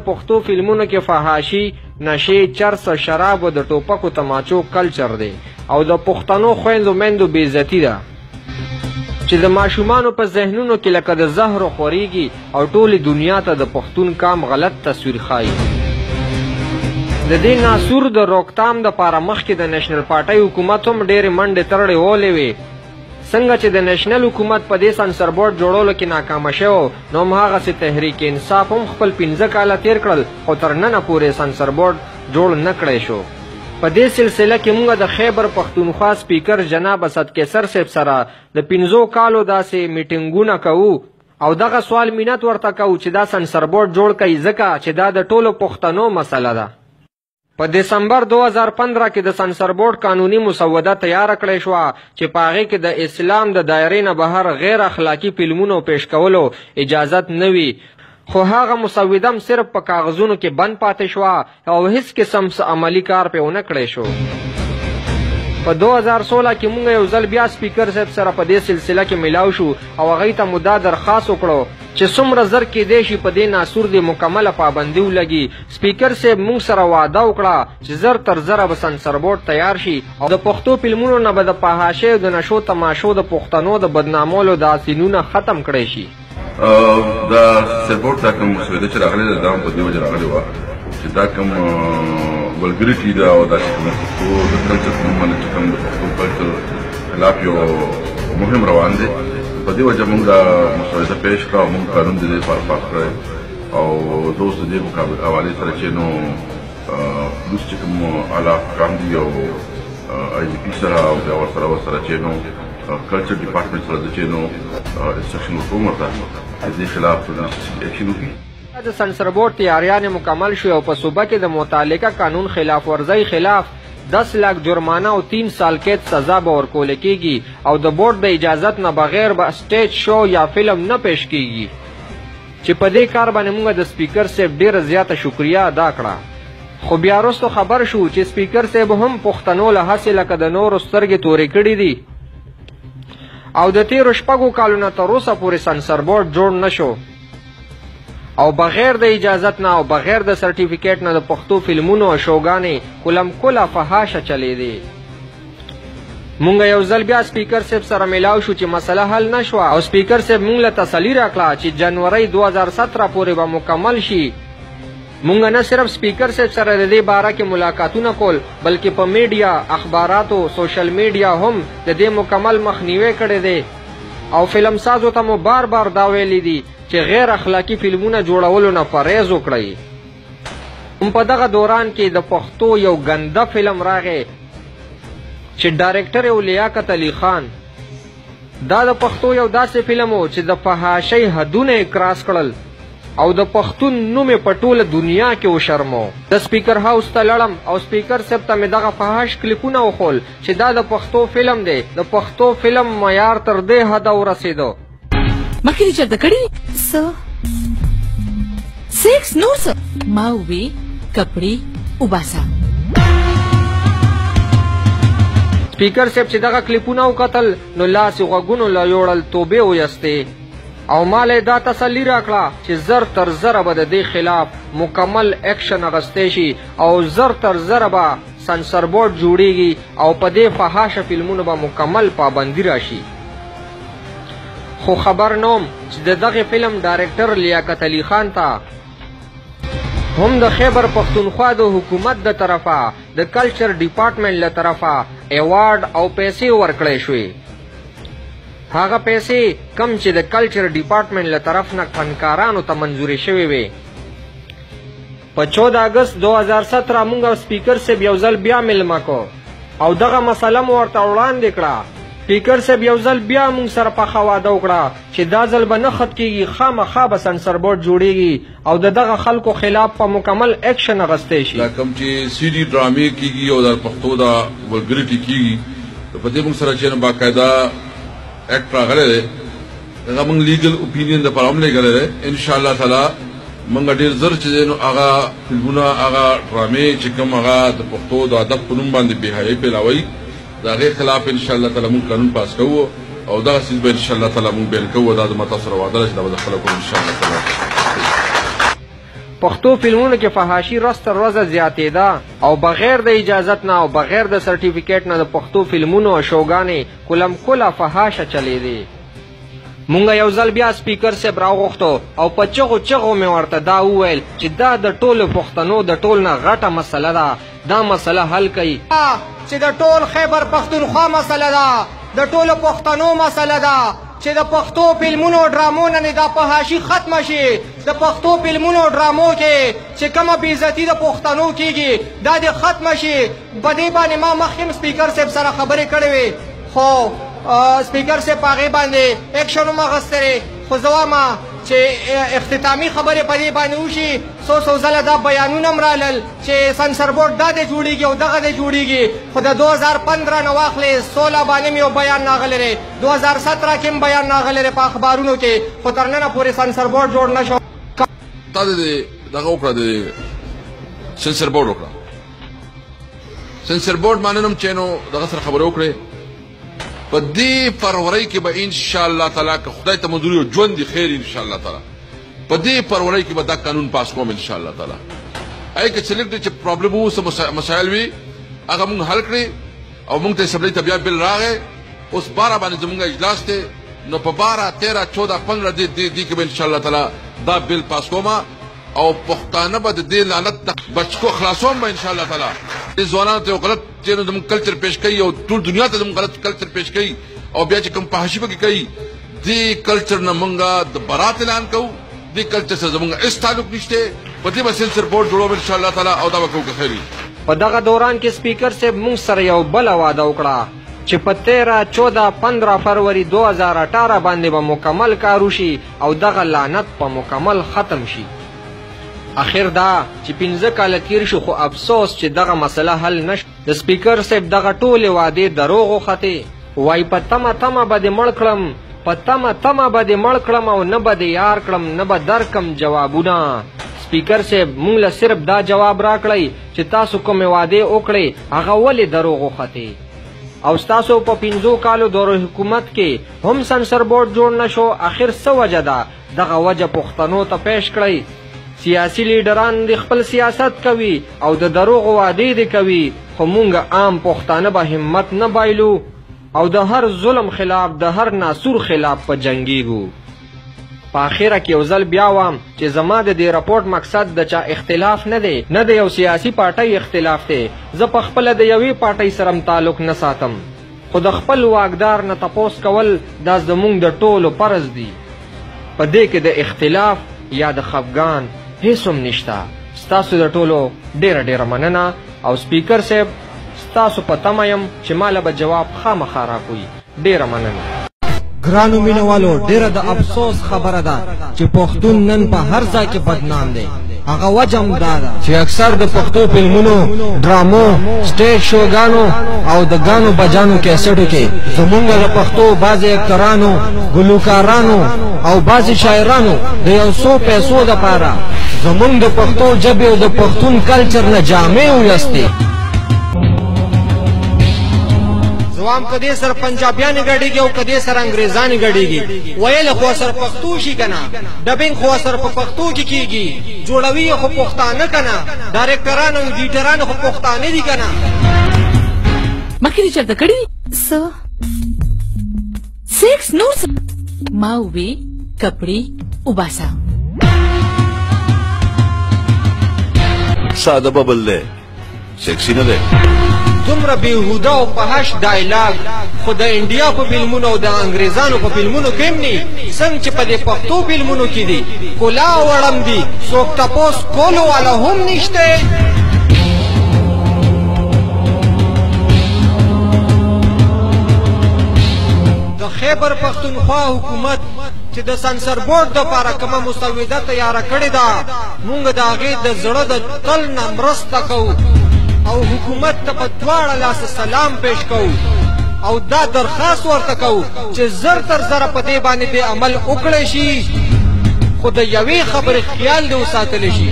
پښتو فلمونو کې فحاشي، نشې، چرس، شراب او د ټوپکو تماچو کلچر دی او د پښتنو خویندو میندو بېعزتي ده چې د ماشومانو په ذهنونو کې لکه د زهرو خورېږي او ټولې دنیا ته د پښتون کام غلط تصویر ښایي. د دې ناسور د روکتام دپاره مخکې د نیشنل پارټۍ حکومت هم ډېرې منډې ترړې وهلې وې. څنګه چې د نیشنل حکومت په دې سنسر بورډ جوړولو کې ناکامه شوی نو هماغسې تحریک انصاف هم خپل 15 کاله تېر کړل خو تر ننه پورې سنسر بورډ جوړ نه کړی شو. په دې سلسله کې موږ د خیبر پښتونخوا سپیکر جناب اسد کیسر صاحب سره د 15 کالو داسې میټینګونه کوو او دغه سوال مینت ورته کوو چې دا سنسر بورډ جوړ کړي ځکه چې دا د ټولو پښتنو مسله ده. په دسمبر 2015 کې د سنسر بورډ قانوني مسوده تیاره کړې شوه چې په هغې کې د اسلام د دایرې نه بهر غیر اخلاقي فلمونو پیش کولو اجازت نه وي خو هغه مسوده هم صرف په کاغذونو کې بند پاتې شوه او هیڅ قسم عملي کار پرې ونه کړی شو. په 2016 کې موږ یو ځل بیا سپیکر صاحب سره په دې سلسله کې میلاو شو او هغوی ته مو دا درخواست وکړو چې څومره زر کیدی شي په دې ناسور د مکمله پابندي ولګي. سپیکر صاحب موږ سره وعده وکړه چې زر تر زره به سنسر بورډ تیار شي او د پښتو فلمونو نه به د فحاشۍ او د نشو تماشو د پښتنو د بدنامولو دا سینونه ختم کړی شي. دا سنسر بورډ ته کوم مسوده چې راغلې ده دا هم په دې وجه راغلې وه چې دا کوم ولګریټي ده او دا چې کوم پښتو د کلچر په نوم باندې چې کوم د پښتو کلچر خلاف یو مهم روان دی. په دې وجه موږ دا مسوده پیش کړه او موږ قانون د دې لپاره پاس کړی او زه اوس د دې حوالې سره چې نو پلوس چې کوم اعلی حکام دي او IGP سره او بیا ورسره چې نو کلچر ډپارټمنټ سره چې نو انسټرکشن ورکوم ورته د دې خلاف اکشن وکړي. د سنسر بورډ تیاریانې مکمل شوې او په صوبه کې د متعلقه قانون خلاف ورزۍ خلاف 10 लाख جرمانه او 3 سال قید سزا به ورکول کېږي او د بورډ د اجازت نه بغیر به سټیج شو یا فلم نه پیش کېږي چې په دې کار باندې موږ د سپیکر صاحب ډېره زیاته شکریه ادا کړه. خو بیا وروسته خبر شو چې سپیکر صاحب هم پښتنو له هسې لکه د نورو سترګې تورې کړي دي او د تېرو 6 کالو نه تر اوسه پورې سنسر بورډ جوړ نه شو او بغیر د اجازت نه او بغیر د سرټیفیکیټ نه د پښتو فلمونو او شوګانې کلم کله فحاشه چلیدې. مونږ یو ځل بیا سپیکر صاحب سره میلاو شو چې مسله حل نه شوه او سپیکر صاحب مونږ له تسلي راکړه چې جنوري 2017 پورې به مکمل شي. مونږ نه صرف سپیکر صاحب سره د دې باره کې ملاقاتونه کول بلکې په میډیا، اخباراتو، سوشل میډیا هم د دې مکمل مخنیوی کړی دی او فلم سازو ته مو بار بار دا ویلي دي چې غیر اخلاقی فلمونه جوړولو نه پرهیز وکړئ. په دغه دوران کې د پښتو یو ګنده فلم راغی چې ډایرکټر یې لیاقت علي خان. دا د پښتو یو داسې فلم و چې د فحاشۍ حدونه یې کراس کړل او د پښتون نوم یې په ټوله دنیا کې وشرمو. د سپیکر هاوس ته لړم او سپیکر صاحب ته مې دغه فحاش کلیپونه وښول چې دا د پښتو فلم دی. د پښتو فلم معیار تر دې حده ورسېدو. مخکې دې چېرته کړي څه سیکس نور څه ما ووی کپړې وباسه. سپیکر صاحب چې دغه کلیپونه وکتل نو لاس یې غوږونو له یوړل توبې ویستې او ما له دا تسلي راکړه چې زر تر زره به د دې خلاف مکمل اکشن اخیستی شي او زر تر زره به سنسر بورډ جوړیږي او په دې فحاشه فلمونو به مکمل پابندي راشي. خو خبر نوم چې د دغه فلم ډایرکټر لیاقت علي خان ته هم د خیبر پښتونخوا د حکومت د طرفه د کلچر ډپارټمنټ له طرفه ایوارډ او پیسې ورکړی شوې. هغه پیسې کم چې د کلچر ډپارټمنټ له طرف نه فنکارانو ته منظورې شوې وې. په 14 اګست 2017 موږ سپیکر صاحب یو ځل بیا میلمه کو او دغه مسله مو ورته وړاندې کړه. سپیکر صاحب یو ځل بیا موږ سره پخه واده وکړه چې دا ځل به نه خط کېږي، خامخا به سنسر بورډ جوړیږي او د دغه خلکو خلاف په مکمل اکشن اخیستی شي. دا کوم چې سی ډي ډرامې کېږي او د پښتو دا ولګریټي کېږي په دې موږ سره چې باقاعده ایکټ راغلی دی هغه موږ لیګل اوپینین دپاره هم لیږلی دی. انشاءالله تعالی موږ ډېر زر چې دی نو هغه فلمونه هغه ډرامې چې کوم هغه د پښتو د ادب په نوم باندې بېحیایي پیلاوي د هغې خلاف انشاءالله تعالی موږ قانون پاس کوو او دغه څیز به انشاءالله تعالی موږ بیان کوو. دا زما تاسو سره وعده ده چې دا به د خلکو انشاءالله تعالی. پښتو فلمونو کې فحاشي ورځ تر ورځه زیاتېده او بغیر د اجازت نه او بغیر د سرټیفیکیټ نه د پښتو فلمونو او شوګانې کلم کله فحاشه چلیدې. مونږ یو ځل بیا سپیکر صاحب راوغوښتو او په چغو چغو مې ورته دا وویل چې دا د ټولو پښتنو د ټول نه غټه مسله ده، دا مسله حل کوي چې د ټول خیبر پښتونخوا مسله ده، د ټولو پښتنو مسله ده چې د پښتو فلمونو ډرامو نه دا فحاشي ختمه شي. د پښتو فلمونو ډرامو کې چې کومه بېعزتي د پښتنو کېږي دا دې ختمه شي. په دې باندې ما مخکې سپیکر صاحب سره خبرې کړې وې، خو سپیکر صاحب په هغې باندې ایکشن هم اخیستی. خو زه وایم چې اختتامي خبرې په دې باندې وشي. څو ځله دا بیانونه هم رالل چې سنسر بورډ دا دې جوړېږي او دغه دې جوړېږي، خو د 2015 نه واخلې 16 باندې مې یو بیان راغلی دی، 2017 کې هم بیان راغلی دی په اخبارونو کې، خو تر ننه پورې سنسر بورډ جوړ نه شو. تا دغه وکړه د سنسر بورډ وکړه. سنسر بورډ باندې هم چې نو دغه سره خبرې وکړې. په دې فروری کې به انشاءالله تعالی که خدای ته منظوري او ژوند دي خیر انشاءالله تعالی په دې فروری کې به دا قانون پاس کوم انشاءالله تعالی. هغې کې چې لږ چې پرابلم وو څه مسایل وي هغه مونږ حل کړي او مونږ ته اسمبلۍ ته بیا بل راغی. اوس 12 باندې زمونږ اجلاس دی، نو په 12 13 14 15 دې کې به انشاءالله تعالی دا بل پاس کوم او پښتانه به د دې لعنت بچکو خلاصوم به انشاءالله تعالی. دې ځوانانو ته یو غلط چې زموږ کلچر پیش کوي او ټول دنیا ته زموږ غلط کلچر پیش کوي او بیا چې کوم فحاشي پکې کوي، دې کلچر نه مونږ د برات اعلان کوو. دې کلچر سره زمونږ هېڅ تعلق نشته. په دې به سنسر بورډ جوړوم انشاءالله تعالی او دا به کوو که خیر وي. په دغه دوران کې سپیکر صاحب مونږ سره یو بله واده وکړه چې په 13 14 15 فروری 2018 باندې به مکمل کار وشي او دغه لعنت په مکمل ختم شي. اخر دا چې 15 کاله تیر شو خو افسوس چې دغه مسله حل نشو. د سپیکر صاحب دغه ټولې وعدې دروغ وختې. وایي په تمه تمه به دې مړ کړم، په تمه تمه به دې مړ کړم او نه به دې یار کړم، نه به درکم جوابونه. سپیکر صاحب مونږ له صرف دا جواب راکړی چې تاسو کومې وعدې وکړې هغه ولې دروغ وختې او ستاسو په 15 کالو دور حکومت کې هم سنسر بورډ جوړ نشو. اخر څه وجه ده؟ دغه وجه پښتنو ته پیش کړئ. سیاسي لیډران د خپل سیاست کوي او د دروغو وعدې دې کوي، خو مونږ عام پښتانه به همت نه بایلو او د هر ظلم خلاف د هر ناسور خلاف په جنګیږو. په اخره کې یو ځل بیا وایم چې زما د دې راپورټ مقصد د چا اختلاف نه دی، نه د یو سیاسي پارټۍ اختلاف دی. زه په خپله د یوې پارټۍ سره تعلق نه ساتم، خو د خپل واکدار نه تپوس کول دا زموږ د ټولو فرض دی. په دې کې د اختلاف یا د خفګان هیڅ هم نشته. ستاسو د ټولو ډیره مننه او سپیکر صاحب ستاسو په تمه یم چې ماله به جواب خامخا راکوي. ډیره مننه. ګرانو مینوالو، ډیره د افسوس خبره ده چې پښتون نن په هر ځای کې بدنام دی. هغه وجه هم دا ده چې اکثر د پښتو فلمونو، ډرامو، سټیج شوګانو او د ګانو بجانو کیسټو کې زمونږ د پښتو بعضې اکترانو، ګلوکارانو او بعضې شاعرانو د یو څو پیسو دپاره زمونږ د پښتو ژبې او د پښتون کلچر نه جامې ویستې. زوام کدی سر پنجابیانی گډیږي او کدی سر انګریزانی گډیږي. ویل خو سر پښتو شي کنه، ډبینګ خو سر په پښتو کې کیږي، جوړوي خو پښتانه کنه، ډایرکټران او ایډیټران خو پښتانه دي کنه. مخکې دې چرته کړي سیکس نور ما وی کپڑی وباسا ساده ببل دی، سیکسی نه دی. دومره بېهوده او فحش ډایلاګ خو د انډیا په فلمونو او د انګریزانو په فلمونو کې هم نه، څنګه چې په دې پښتو فلمونو کې دي. کلا وړم دي، څوک تپوس کولو والا هم نشته. د خیبر پښتونخوا حکومت چې د سنسر بورډ دپاره کومه مسوده تیاره کړې ده، مونږ د هغې د زړه د تل نه مرسته کوو او حکومت ته په دواړه لاسه سلام پیش کوو او دا درخواست ورته کوو چې زر تر زره په دې باندې دې عمل وکړی شي، خو د یوې خبرې خیال دې وساتلی شي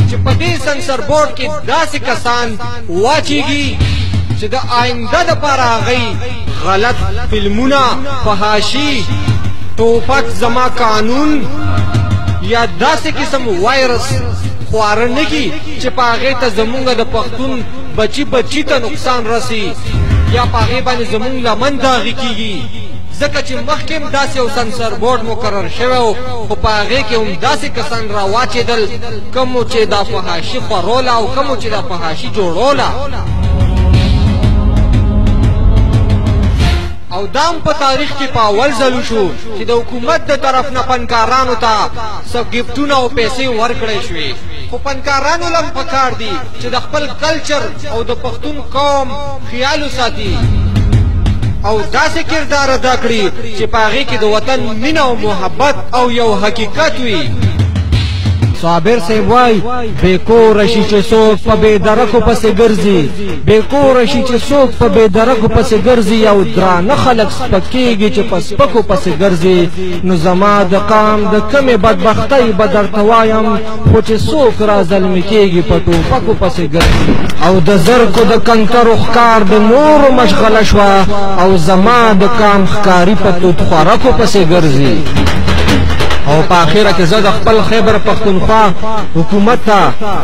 چې په دې سنسر بورډ کې داسې کسان واچېږي چې د آینده دپاره هغوی غلط فلمونه، فحاشي، ټوپک زما قانون یا داسې قسم وایرس خواره نه کی چې په هغې ته زمونږ د پښتون بچي ته نقصان رسی یا په هغې باندې زمونږ لمن داغي کیږي ځکه چې مخکې هم داسې یو سنسر بورډ مقرر شوی و خو په هغې کې هم داسې کسان را واچېدل کومو چې دا فحاشي خوروله او کومو چې دا فحاشي جوړوله او دام په تاریخ کې په اول ځل شو چې د حکومت د طرف نه فنکارانو ته څه ګفټونه او پیسې ورکړی شوې خو فنکارانو لم پکار دي چې د خپل کلچر او د پښتون قوم خیال وساتي او داسې کردار ادا کړي چې په هغې کې د وطن مینه او محبت او یو حقیقت وي صابر سے وای بیکور شي چې څوک په بې درکو پسې ګرځي بیکور شي چې څوک په بې درکو پسې ګرځي او درانه خلک سپکېږي چې په سپکو پسې ګرځي نو زما د قام د کمې بدبختۍ به درته وایم خو چې څوک را ظلمي کېږي په ټوپکو پسې ګرځي او د زرکو د کنترو ښکار د نورو مشغله شوه او زما د قام ښکاري په توت خوارکو پسې ګرځي او په اخره کې زه د خپل خیبر پختونخوا حکومت ته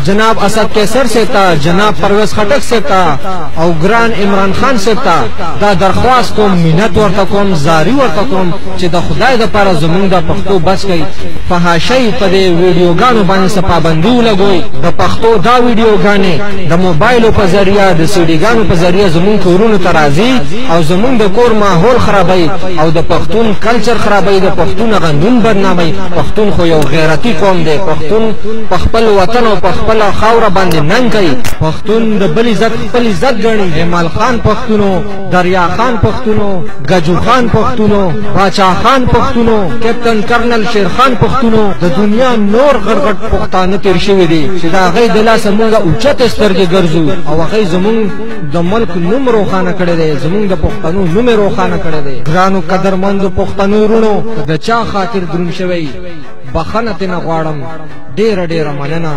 جناب اسد قیصر سے تا جناب پرویز خټک سے تا او ګران عمران خان سے تا دا درخواست کوم منت ورته کوم زاری ورته کوم چې د خدای د پاره زمونږ د پښتو بچ کړي فحاشۍ په دې ویډیوګانو باندې څه پابندي ولګوئ د پښتو دا ویډیوګانې د موبایلو په ذریعه د سیډیګانو په ذریعه زمونږ کورونو ته راځي او زمونږ د کور ماحول خرابوي او د پښتون کلچر خرابوي د پښتون غندون بدناموي پښتون خو یو غیرتی قوم دی پښتون په خپل وطن او په خپل خاوره باندې ننګ کوي پښتون د بل عزت خپل عزت ګڼي جمال خان پښتونو دریا خان پښتونو گجو خان پښتونو باچا خان پښتونو کیپټن کرنل شیر خان پښتونو د دنیا نور غرغټ پښتانه تیر شوي دي چې دا هغې د لاسه مونږ اوچت سترګې ګرځو او هغې زمونږ د ملک نوم روښانه کړی دی زمونږ د پښتنو نوم یې روښانه کړی دی ګرانو قدرمندو پښتنو وروڼو د چا خاطر دروند شوی بخښنه ترې نه غواړم ډېره مننه